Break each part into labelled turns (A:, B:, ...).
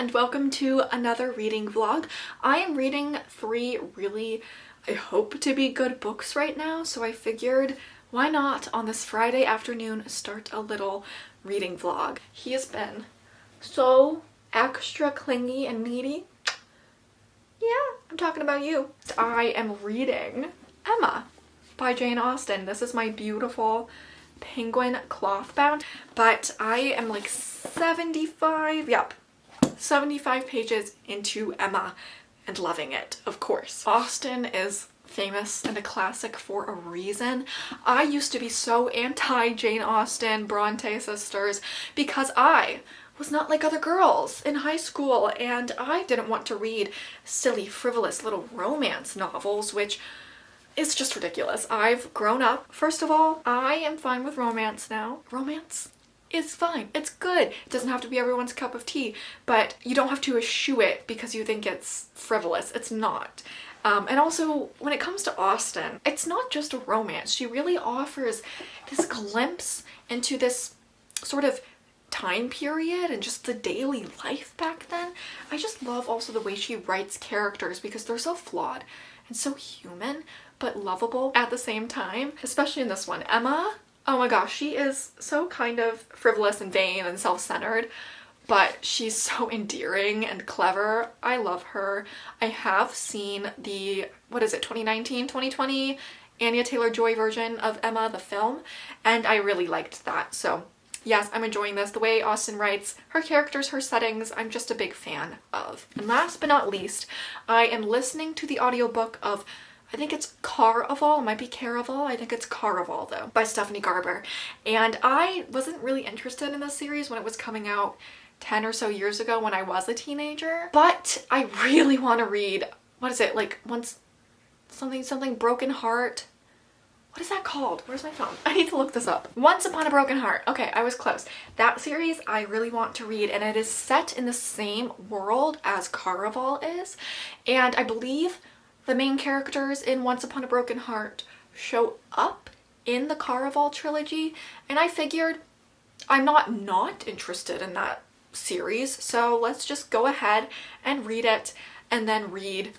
A: and welcome to another reading vlog. I am reading 3 really, I hope to be good books right now, so I figured why not on this Friday afternoon start a little reading vlog. He has been so extra clingy and needy. Yeah, I'm talking about you. I am reading Emma by Jane Austen. This is my beautiful penguin cloth bound, but I am like 75 pages into Emma and loving it, of course. Austen is famous and a classic for a reason. I used to be so anti Jane Austen, Bronte sisters, because I was not like other girls in high school and I didn't want to read silly, frivolous little romance novels, which is just ridiculous. I've grown up. First of all, I am fine with romance now. Romance is fine. It's good. It doesn't have to be everyone's cup of tea, but you don't have to eschew it because you think it's frivolous. It's not. And also, when it comes to Austen, it's not just a romance. She really offers this glimpse into this sort of time period and just the daily life back then. I just love also the way she writes characters because they're so flawed and so human, but lovable at the same time, especially in this one. Emma, oh my gosh, she is so kind of frivolous and vain and self-centered, but she's so endearing and clever. I love her. I have seen the, 2019, 2020 Anya Taylor-Joy version of Emma, the film, and I really liked that. So yes, I'm enjoying this. The way Austen writes, her characters, her settings, I'm just a big fan of. And last but not least, I am listening to the audiobook of, I think it's Caraval, it might be Caraval, I think it's Caraval though, by Stephanie Garber. And I wasn't really interested in this series when it was coming out 10 or so years ago when I was a teenager, but I really want to read, something Broken Heart. What is that called? Where's my phone? I need to look this up. Once Upon a Broken Heart. Okay, I was close. That series I really want to read, and it is set in the same world as Caraval is, and I believe the main characters in Once Upon a Broken Heart show up in the Caraval trilogy, and I figured I'm not interested in that series, so let's just go ahead and read it and then read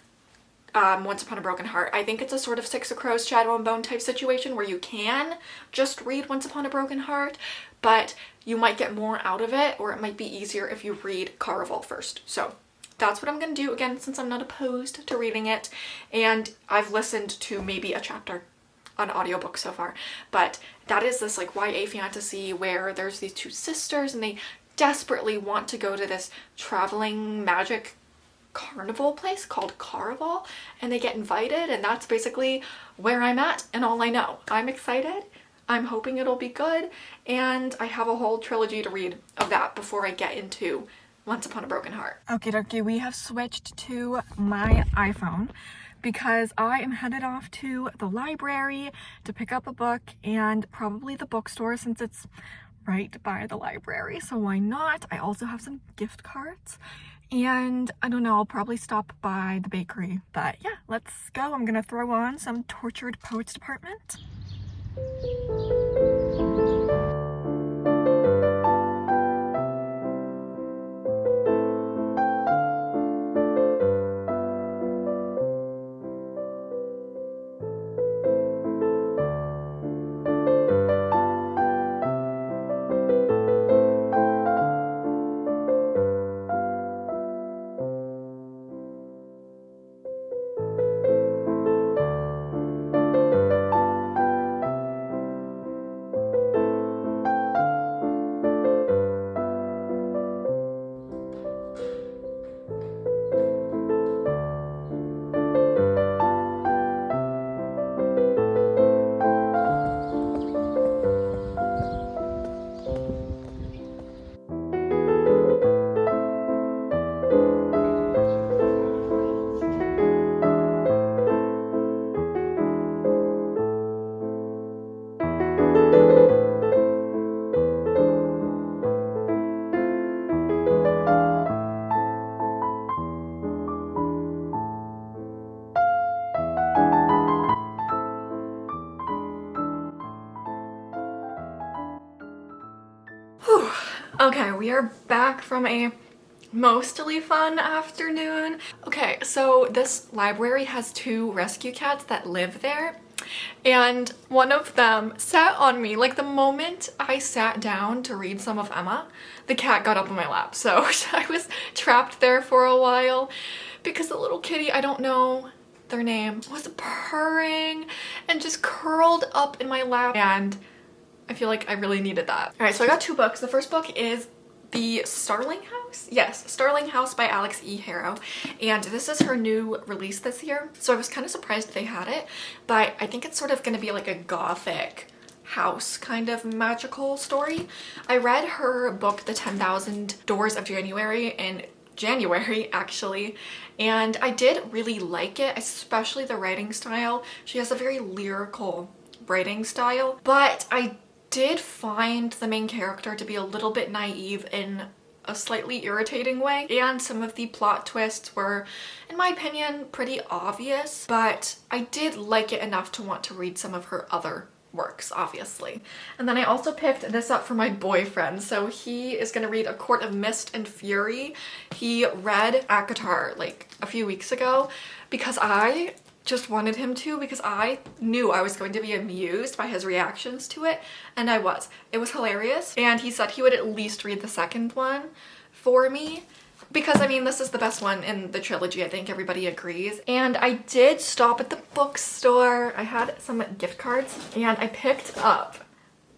A: Once Upon a Broken Heart. I think it's a sort of Six of Crows, Shadow and Bone type situation where you can just read Once Upon a Broken Heart, but you might get more out of it, or it might be easier if you read Caraval first. So that's what I'm gonna do, again, since I'm not opposed to reading it, and I've listened to maybe a chapter on audiobook so far, but that is this like YA fantasy where there's these two sisters and they desperately want to go to this traveling magic carnival place called Caraval, and they get invited, and that's basically where I'm at and all I know. I'm excited. I'm hoping it'll be good, and I have a whole trilogy to read of that before I get into Once Upon a Broken Heart. Okie dokie, we have switched to my iPhone because I am headed off to the library to pick up a book, and probably the bookstore since it's right by the library, so why not? I also have some gift cards, and I don't know, I'll probably stop by the bakery, but yeah, let's go. I'm gonna throw on some Tortured Poets Department. Okay, we are back from a mostly fun afternoon. Okay, so this library has 2 rescue cats that live there, and one of them sat on me. Like, the moment I sat down to read some of Emma, the cat got up on my lap. So I was trapped there for a while because the little kitty, I don't know their name, was purring and just curled up in my lap, and I feel like I really needed that. All right, so I got 2 books. The first book is the Starling House? Yes, Starling House by Alix E. Harrow. And this is her new release this year. So I was kind of surprised they had it, but I think it's sort of going to be like a gothic house kind of magical story. I read her book, The 10,000 Doors of January, in January actually, and I did really like it, especially the writing style. She has a very lyrical writing style, but I did find the main character to be a little bit naive in a slightly irritating way, and some of the plot twists were, in my opinion, pretty obvious, but I did like it enough to want to read some of her other works, obviously. And then I also picked this up for my boyfriend, so he is gonna read A Court of Mist and Fury. He read ACOTAR like a few weeks ago because I just wanted him to, because I knew I was going to be amused by his reactions to it, and I was. It was hilarious, and he said he would at least read the second one for me, because I mean, this is the best one in the trilogy, I think everybody agrees. And I did stop at the bookstore. I had some gift cards, and I picked up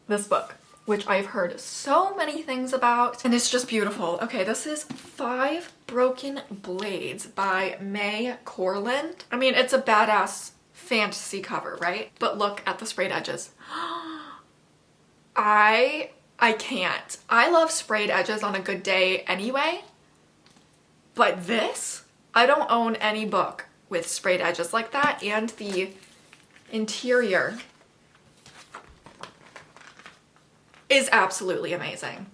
A: this book, which I've heard so many things about, and it's just beautiful. Okay, this is 5 Broken Blades by May Corland. I mean, it's a badass fantasy cover, right? But look at the sprayed edges. I can't. I love sprayed edges on a good day anyway, but this, I don't own any book with sprayed edges like that, and the interior is absolutely amazing.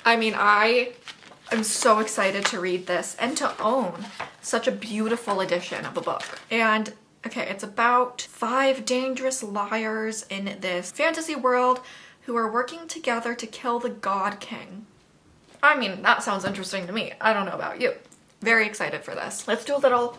A: I mean, I'm so excited to read this and to own such a beautiful edition of a book. And okay, it's about 5 dangerous liars in this fantasy world who are working together to kill the God King. I mean, that sounds interesting to me. I don't know about you. Very excited for this. Let's do a little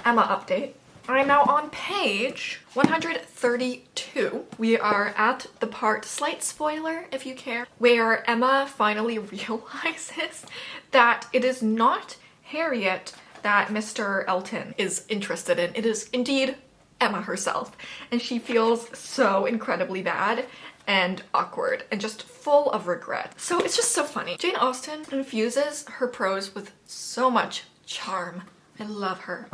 A: Emma update. I'm now on page 132. We are at the part, slight spoiler if you care, where Emma finally realizes that it is not Harriet that Mr. Elton is interested in. It is indeed Emma herself. And she feels so incredibly bad and awkward and just full of regret. So it's just so funny. Jane Austen infuses her prose with so much charm. I love her.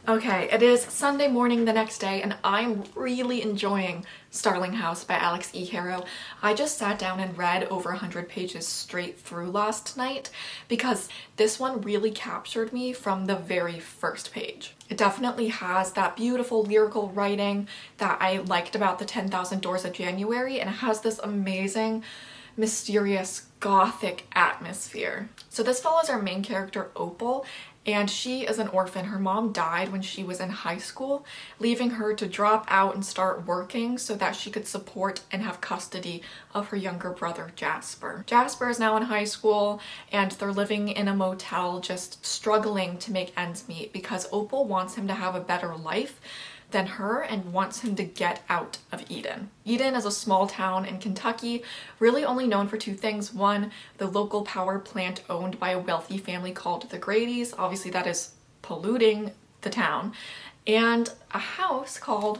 A: Okay, it is Sunday morning the next day, and I'm really enjoying Starling House by Alix E. Harrow. I just sat down and read over 100 pages straight through last night because this one really captured me from the very first page. It definitely has that beautiful lyrical writing that I liked about The 10,000 Doors of January, and it has this amazing mysterious gothic atmosphere. So this follows our main character Opal, and she is an orphan. Her mom died when she was in high school, leaving her to drop out and start working so that she could support and have custody of her younger brother Jasper. Jasper is now in high school and they're living in a motel, just struggling to make ends meet because Opal wants him to have a better life than her and wants him to get out of Eden. Eden is a small town in Kentucky, really only known for two things. One, the local power plant owned by a wealthy family called the Grady's. Obviously that is polluting the town. And a house called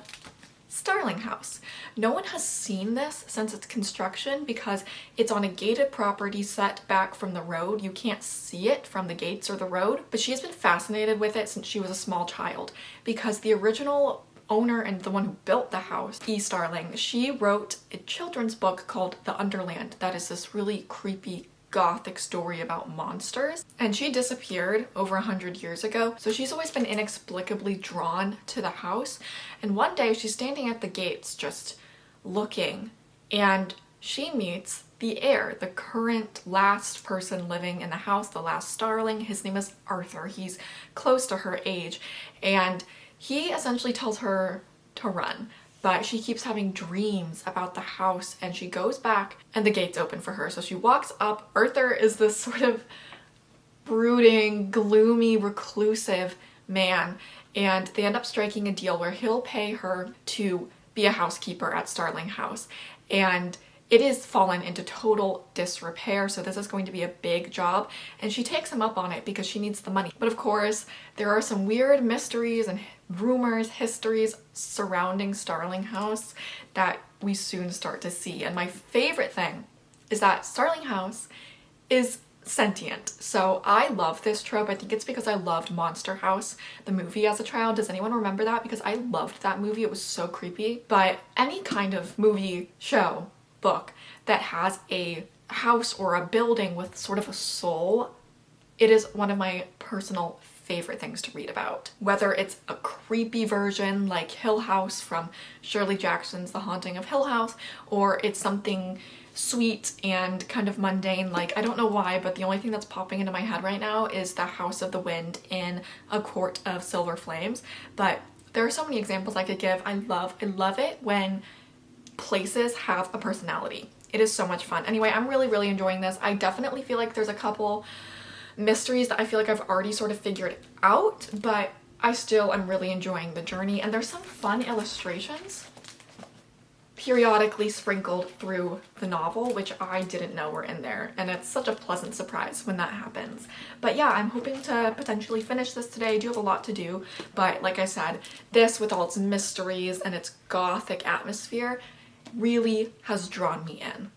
A: Starling House. No one has seen this since its construction because it's on a gated property set back from the road. You can't see it from the gates or the road, but she has been fascinated with it since she was a small child because the original owner and the one who built the house, E. Starling, she wrote a children's book called The Underland that is this really creepy gothic story about monsters, and she disappeared over 100 years ago, so she's always been inexplicably drawn to the house. And one day she's standing at the gates just looking, and she meets the heir, the current last person living in the house, the last Starling. His name is Arthur. He's close to her age, and he essentially tells her to run. But she keeps having dreams about the house, and she goes back and the gates open for her. So she walks up. Arthur is this sort of brooding, gloomy, reclusive man, and they end up striking a deal where he'll pay her to be a housekeeper at Starling House. And it is fallen into total disrepair, so this is going to be a big job, and she takes him up on it because she needs the money. But of course, there are some weird mysteries and rumors, histories surrounding Starling House that we soon start to see. And my favorite thing is that Starling House is sentient. So I love this trope. I think it's because I loved Monster House, the movie, as a child. Does anyone remember that? Because I loved that movie. It was so creepy. But any kind of movie, show, book that has a house or a building with sort of a soul, it is one of my personal favorite things to read about. Whether it's a creepy version like Hill House from Shirley Jackson's The Haunting of Hill House, or it's something sweet and kind of mundane, like, I don't know why, but the only thing that's popping into my head right now is The House of the Wind in A Court of Silver Flames. But there are so many examples I could give. I love it when places have a personality. It is so much fun. Anyway, I'm really enjoying this. I definitely feel like there's a couple mysteries that I feel like I've already sort of figured out, but I still am really enjoying the journey, and there's some fun illustrations periodically sprinkled through the novel, which I didn't know were in there, and it's such a pleasant surprise when that happens. But yeah, I'm hoping to potentially finish this today. I do have a lot to do, but like I said, this with all its mysteries and its gothic atmosphere really has drawn me in.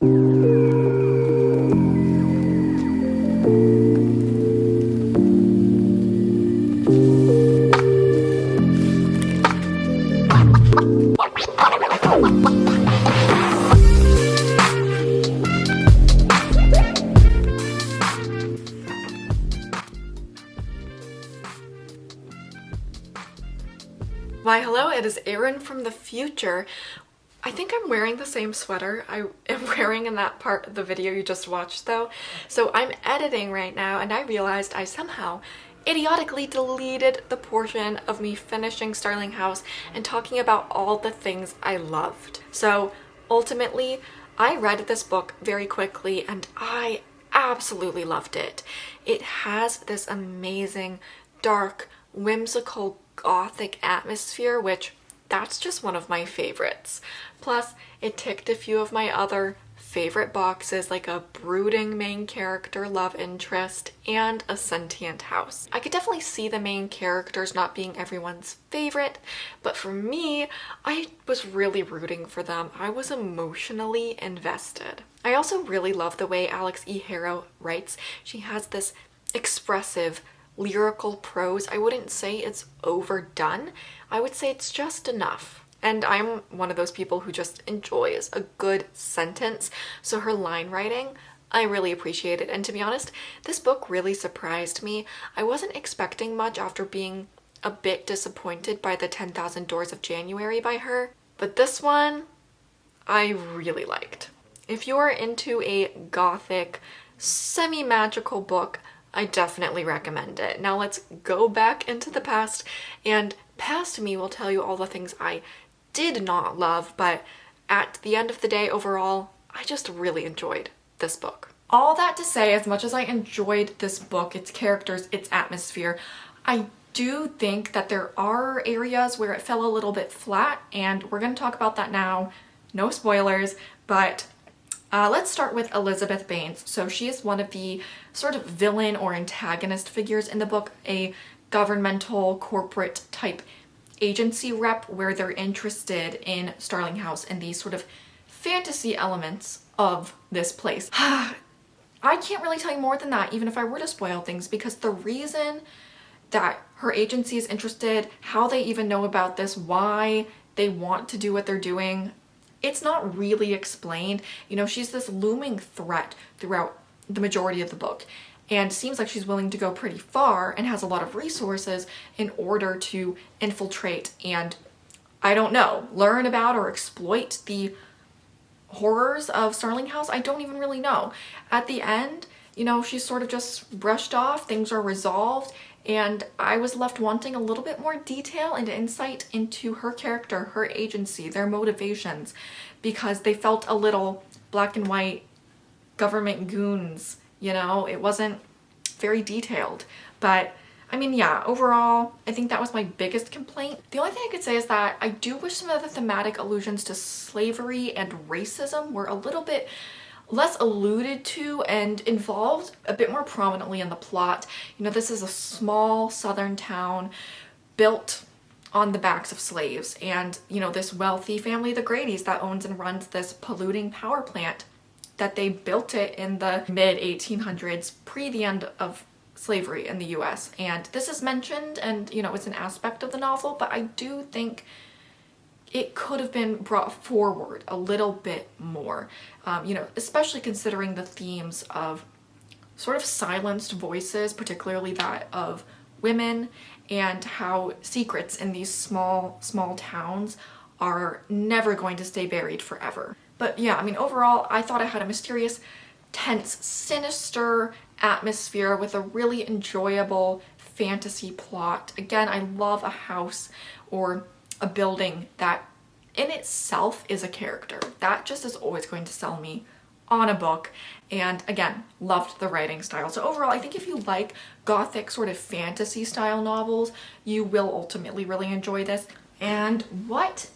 A: Why hello, it is Erin from the future. I think I'm wearing the same sweater I am wearing in that part of the video you just watched though. So I'm editing right now and I realized I somehow idiotically deleted the portion of me finishing Starling House and talking about all the things I loved. So ultimately, I read this book very quickly and I absolutely loved it. It has this amazing, dark, whimsical, gothic atmosphere, which that's just one of my favorites. Plus, it ticked a few of my other favorite boxes, like a brooding main character love interest and a sentient house. I could definitely see the main characters not being everyone's favorite, but for me, I was really rooting for them. I was emotionally invested. I also really love the way Alix E. Harrow writes. She has this expressive, lyrical prose. I wouldn't say it's overdone. I would say it's just enough. And I'm one of those people who just enjoys a good sentence, so her line writing, I really appreciate it. And to be honest, this book really surprised me. I wasn't expecting much after being a bit disappointed by the 10,000 Doors of January by her, but this one I really liked. If you are into a gothic, semi-magical book, I definitely recommend it. Now let's go back into the past, and past me will tell you all the things I did not love, but at the end of the day, overall, I just really enjoyed this book. All that to say, as much as I enjoyed this book, its characters, its atmosphere, I do think that there are areas where it fell a little bit flat, and we're going to talk about that now. No spoilers, but let's start with Elizabeth Baines. So she is one of the sort of villain or antagonist figures in the book, a governmental corporate type agency rep where they're interested in Starling House and these sort of fantasy elements of this place. I can't really tell you more than that, even if I were to spoil things, because the reason that her agency is interested, how they even know about this, why they want to do what they're doing, it's not really explained. You know, she's this looming threat throughout the majority of the book, and seems like she's willing to go pretty far and has a lot of resources in order to infiltrate and, I don't know, learn about or exploit the horrors of Starling House. I don't even really know. At the end, you know, she's sort of just brushed off, things are resolved, and I was left wanting a little bit more detail and insight into her character, her agency, their motivations, because they felt a little black and white government goons, you know? It wasn't very detailed. But I mean, yeah, overall, I think that was my biggest complaint. The only thing I could say is that I do wish some of the thematic allusions to slavery and racism were a little bit less alluded to and involved a bit more prominently in the plot. You know, this is a small southern town built on the backs of slaves, and, you know, this wealthy family, the Grady's, that owns and runs this polluting power plant, that they built it in the mid-1800s, pre the end of slavery in the US. And this is mentioned, and, you know, it's an aspect of the novel, but I do think it could have been brought forward a little bit more, you know, especially considering the themes of sort of silenced voices, particularly that of women, and how secrets in these small towns are never going to stay buried forever. But yeah, I mean, overall, I thought it had a mysterious, tense, sinister atmosphere with a really enjoyable fantasy plot. Again, I love a house or a building that in itself is a character. That just is always going to sell me on a book. And again, loved the writing style. So overall, I think if you like gothic sort of fantasy style novels, you will ultimately really enjoy this. And what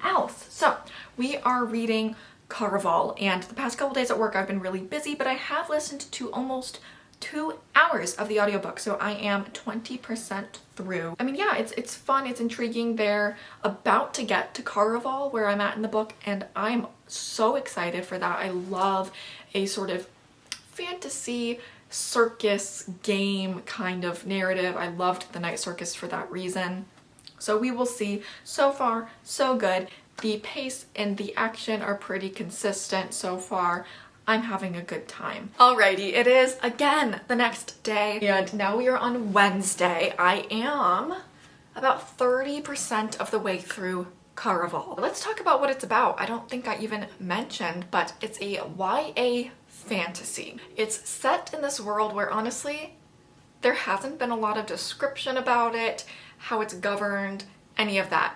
A: else? So we are reading Caraval, and the past couple days at work I've been really busy, but I have listened to almost 2 hours of the audiobook, so I am 20% through. I mean, yeah, it's fun, it's intriguing. They're about to get to Caraval, where I'm at in the book, and I'm so excited for that. I love a sort of fantasy circus game kind of narrative. I loved The Night Circus for that reason. So we will see. So far, so good. The pace and the action are pretty consistent so far. I'm having a good time. Alrighty, it is again the next day, and now we are on Wednesday. I am about 30% of the way through Caraval. Let's talk about what it's about. I don't think I even mentioned, but it's a YA fantasy. It's set in this world where honestly, there hasn't been a lot of description about it, how it's governed, any of that.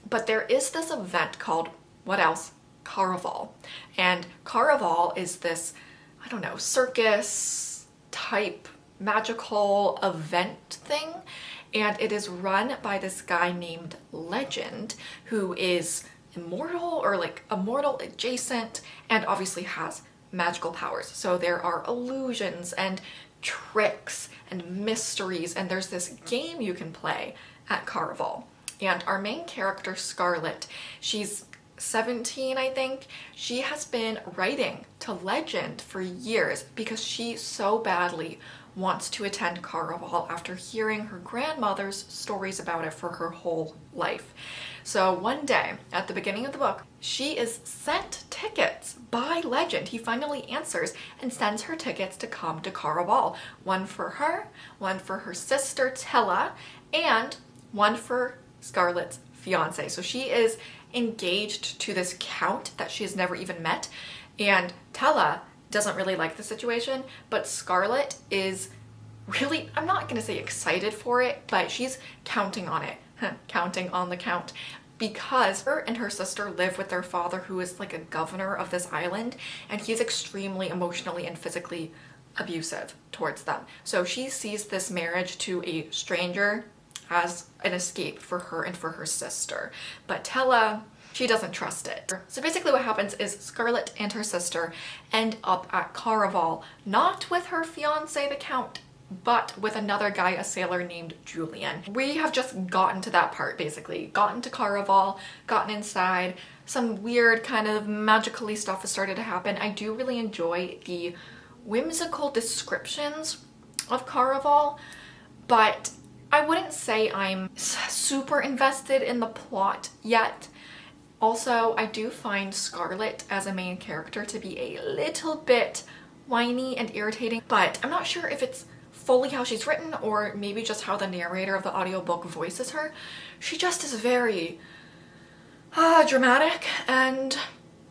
A: But there is this event called, what else? Caraval. And Caraval is this, I don't know, circus type magical event thing. And it is run by this guy named Legend, who is immortal or like immortal adjacent, and obviously has magical powers. So there are illusions and tricks and mysteries, and there's this game you can play at Caraval. And our main character, Scarlett, she's 17, I think. She has been writing to Legend for years because she so badly wants to attend Caraval after hearing her grandmother's stories about it for her whole life. So one day, at the beginning of the book, she is sent tickets by Legend. He finally answers and sends her tickets to come to Caraval. One for her sister Tella, and one for Scarlett's fiance. So she is engaged to this count that she has never even met, And Tella doesn't really like the situation, but Scarlet is really, I'm not gonna say excited for it, but she's counting on it. Counting on the count. Because her and her sister live with their father, who is like a governor of this island, and he's extremely emotionally and physically abusive towards them. So she sees this marriage to a stranger as an escape for her and for her sister. But Tella, she doesn't trust it. So basically what happens is Scarlet and her sister end up at Caraval, not with her fiance, the Count, but with another guy, a sailor named Julian. We have just gotten to that part, basically. Gotten to Caraval, gotten inside, some weird kind of magically stuff has started to happen. I do really enjoy the whimsical descriptions of Caraval, but I wouldn't say I'm super invested in the plot yet. Also, I do find Scarlet as a main character to be a little bit whiny and irritating, but I'm not sure if it's fully how she's written or maybe just how the narrator of the audiobook voices her. She just is very dramatic and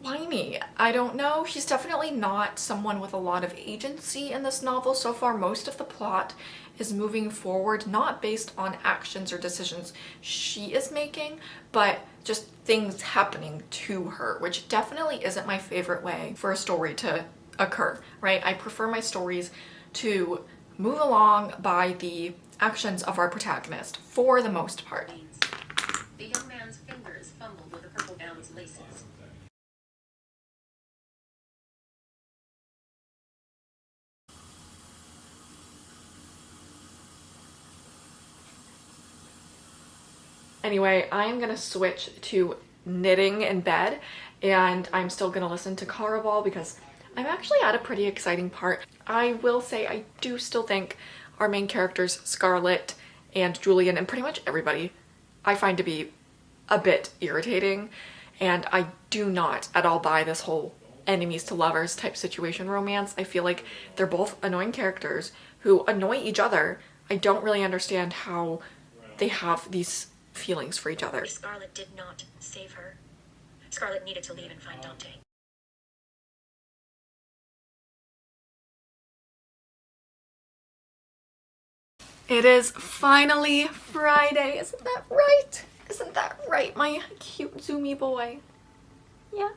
A: whiny. I don't know. She's definitely not someone with a lot of agency in this novel. So far, most of the plot is moving forward, not based on actions or decisions she is making, but just things happening to her, which definitely isn't my favorite way for a story to occur, right? I prefer my stories to move along by the actions of our protagonist for the most part.
B: The young man's fingers fumbled with the purple gown's laces.
A: Anyway, I'm gonna switch to knitting in bed, and I'm still gonna listen to Caraval because I'm actually at a pretty exciting part. I will say I do still think our main characters, Scarlet and Julian, and pretty much everybody, I find to be a bit irritating, and I do not at all buy this whole enemies to lovers type situation romance. I feel like they're both annoying characters who annoy each other. I don't really understand how they have these feelings for each other.
B: Scarlet did not save her. Scarlet needed to leave and find Dante.
A: It is finally Friday. Isn't that right? Isn't that right, my cute zoomy boy? Yeah.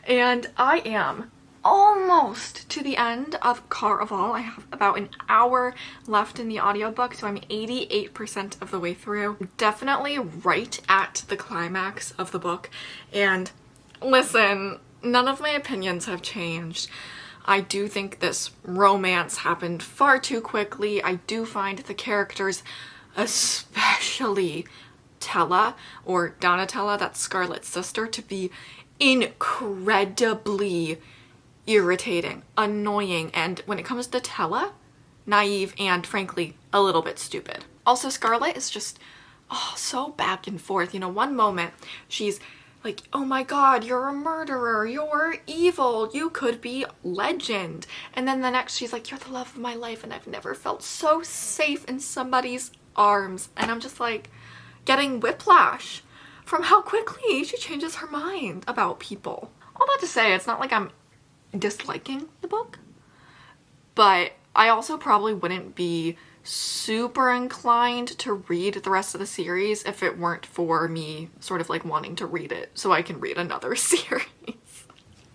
A: And I am almost to the end of Caraval. I have about an hour left in the audiobook, so I'm 88% of the way through. Definitely right at the climax of the book. And listen, none of my opinions have changed. I do think this romance happened far too quickly. I do find the characters, especially Tella, or Donatella, that's Scarlet's sister, to be incredibly irritating, annoying, and when it comes to Tella, naive and frankly a little bit stupid. Also, Scarlet is just so back and forth. You know, one moment she's like, oh my god, you're a murderer, you're evil, you could be legend. And then the next she's like, you're the love of my life and I've never felt so safe in somebody's arms. And I'm just like getting whiplash from how quickly she changes her mind about people. All that to say, it's not like I'm disliking the book, but I also probably wouldn't be super inclined to read the rest of the series if it weren't for me sort of like wanting to read it so I can read another series.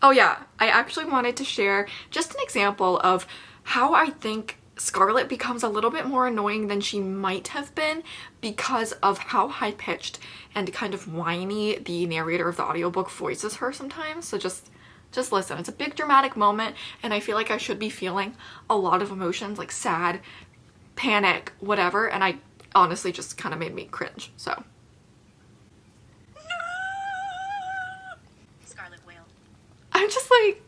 A: Oh yeah, I actually wanted to share just an example of how I think Scarlet becomes a little bit more annoying than she might have been because of how high-pitched and kind of whiny the narrator of the audiobook voices her sometimes. So just listen. It's a big dramatic moment and I feel like I should be feeling a lot of emotions like sad, panic, whatever, and I honestly just kind of made me cringe, so.
B: Scarlet wailed.
A: I'm just like,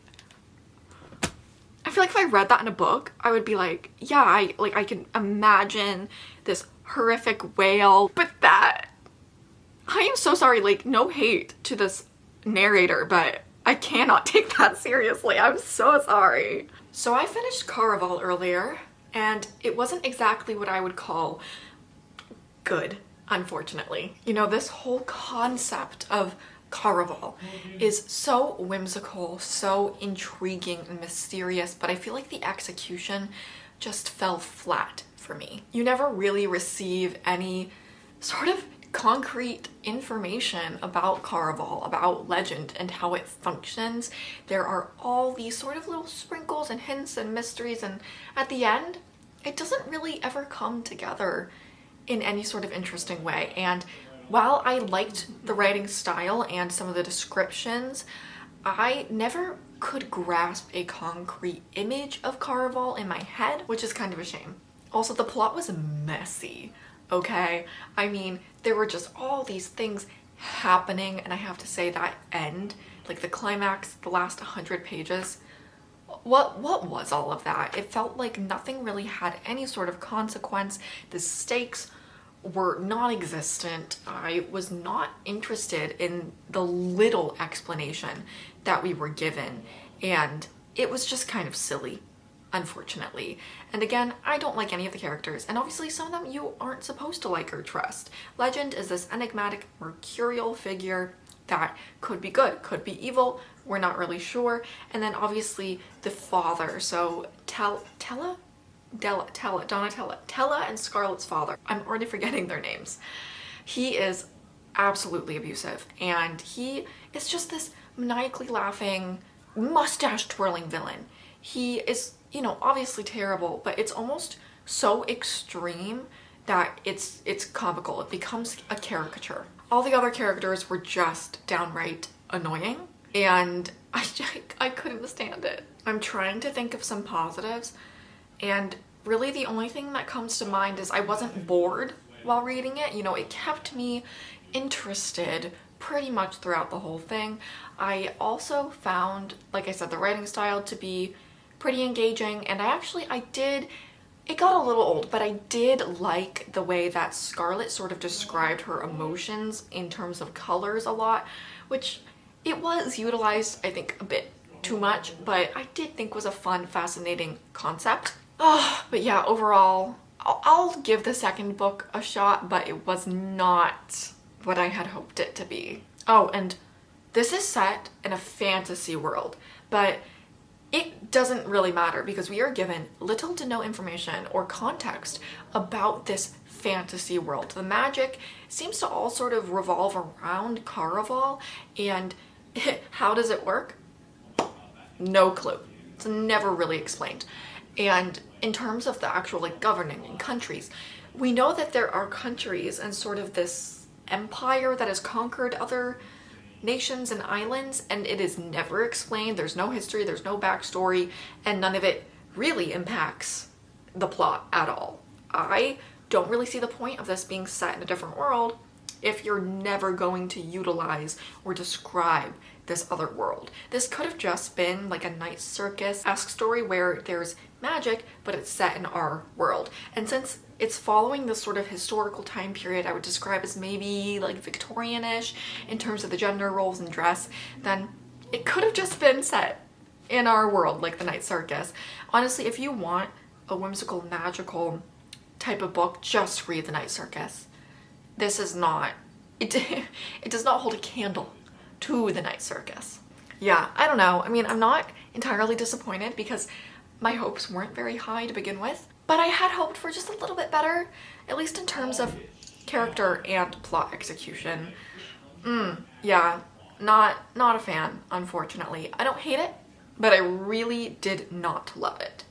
A: I feel like if I read that in a book, I would be like, yeah, I can imagine this horrific wail, but that, I am so sorry, like, no hate to this narrator, but I cannot take that seriously. I'm so sorry. So I finished Caraval earlier, and it wasn't exactly what I would call good, unfortunately. You know, this whole concept of Caraval is so whimsical, so intriguing and mysterious, but I feel like the execution just fell flat for me. You never really receive any sort of concrete information about Caraval, about legend and how it functions. There are all these sort of little sprinkles and hints and mysteries, and at the end, it doesn't really ever come together in any sort of interesting way. And while I liked the writing style and some of the descriptions, I never could grasp a concrete image of Caraval in my head, which is kind of a shame. Also, the plot was messy, okay? I mean, there were just all these things happening, and I have to say that end, like the climax, the last 100 pages, what was all of that? It felt like nothing really had any sort of consequence. The stakes were non-existent. I was not interested in the little explanation that we were given, and it was just kind of silly, unfortunately. And again, I don't like any of the characters, and obviously some of them you aren't supposed to like or trust. Legend is this enigmatic, mercurial figure that could be good, could be evil, we're not really sure. And then obviously the father, so Donatella and Scarlett's father. I'm already forgetting their names. He is absolutely abusive, and he is just this maniacally laughing, mustache twirling villain. He is, you know, obviously terrible, but it's almost so extreme that it's comical. It becomes a caricature. All the other characters were just downright annoying, and I couldn't stand it. I'm trying to think of some positives, and really the only thing that comes to mind is I wasn't bored while reading it. You know, it kept me interested pretty much throughout the whole thing. I also found, like I said, the writing style to be pretty engaging, and it got a little old, but I did like the way that Scarlett sort of described her emotions in terms of colors a lot, which it was utilized, I think, a bit too much, but I did think was a fun, fascinating concept. But yeah, overall, I'll give the second book a shot, but it was not what I had hoped it to be. Oh, and this is set in a fantasy world, but it doesn't really matter because we are given little to no information or context about this fantasy world. The magic seems to all sort of revolve around Caraval, and how does it work? No clue. It's never really explained. And in terms of the actual like governing in countries, we know that there are countries and sort of this empire that has conquered other nations and islands, and it is never explained. There's no history, there's no backstory, and none of it really impacts the plot at all. I don't really see the point of this being set in a different world if you're never going to utilize or describe this other world. This could have just been like a night circus-esque story where there's magic, but it's set in our world. And since it's following this sort of historical time period I would describe as maybe like Victorian-ish in terms of the gender roles and dress, then it could have just been set in our world like the night circus. Honestly, if you want a whimsical, magical type of book, just read the night circus. This is not, it does not hold a candle to the night circus. Yeah, I don't know. I mean, I'm not entirely disappointed because my hopes weren't very high to begin with, but I had hoped for just a little bit better, at least in terms of character and plot execution. Yeah, not a fan, unfortunately. I don't hate it, but I really did not love it.